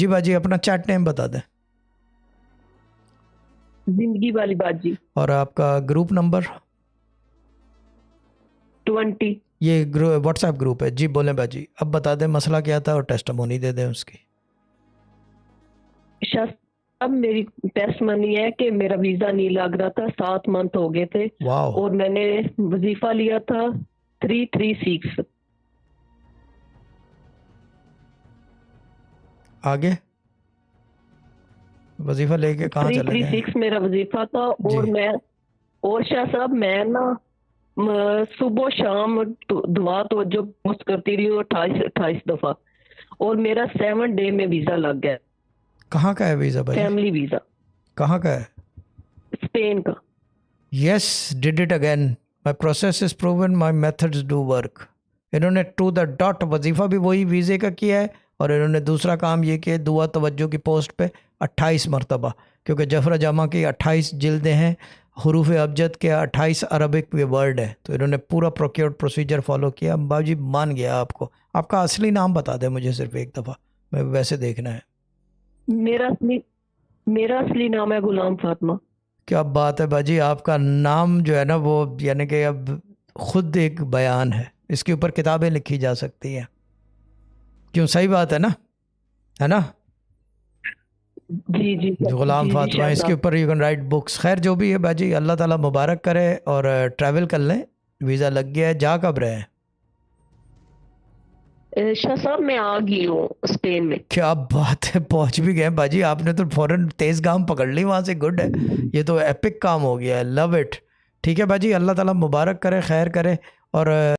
जी बाजी, अपना chat name बता दें जिंदगी वाली बात जी। और आपका ग्रुप नंबर। 20। ये व्हाट्सएप ग्रुप है जी। बोलें बाजी, अब बता दें मसला क्या था और टेस्टिमोनी दे दें उसकी। शाह साहब, मेरी टेस्टमनी है कि मेरा वीजा नहीं लग रहा था, 7 मंथ हो गए थे वाह। और मैंने वजीफा लिया था 336। आगे वजीफा लेके कहाँ चले गए? 336 मेरा वजीफा था जी। और शाह साहब मैं ना सुबह शाम दुआ तवज्जो पोस्ट करती रही हूँ 28 दफा, और मेरा 7 डे में वीजा लग गया। कहाँ का है वीज़ा बाजी? फैमिली वीजा, कहाँ का है? स्पेन का। Yes, did it again. My process is proven, my methods do work. इन्होंने टू द डॉट वजीफ़ा भी वही वीज़े का किया है और इन्होंने दूसरा काम ये किया, दुआ तवज्जो की पोस्ट पे 28 मरतबा, क्योंकि जफरा जमा की 28 जिल्दें हैं, हरूफ अबजद के 28 अरबिक के वर्ड है, तो इन्होंने पूरा प्रोक्योर्ड प्रोसीजर फॉलो किया। बाबूजी मान गया आपको। आपका असली नाम बता दें मुझे सिर्फ एक दफ़ा, मैं वैसे देखना है। मेरा असली मेरा असली नाम है गुलाम फातिमा। क्या बात है बाजी, आपका नाम जो है ना वो यानी कि अब खुद एक बयान है, इसके ऊपर किताबें लिखी जा सकती हैं। क्यों, सही बात है ना? जी जी गुलाम जी जी फातिमा, शाह इसके साहब। ऊपर यू कैन राइट बुक्स। खैर जो भी है बाजी, अल्लाह ताला मुबारक करे और ट्रैवल कर लें। वीज़ा लग गया है, जा कब रहे हैं? शाह साहब मैं आ गई हूँ स्पेन में। क्या बात है, पहुंच भी गए बाजी। आपने तो फौरन तेज़ गाम पकड़ ली वहाँ से। गुड है, ये तो एपिक काम हो गया है। Love it. ठीक है बाजी, अल्लाह ताला मुबारक करे, खैर करे। और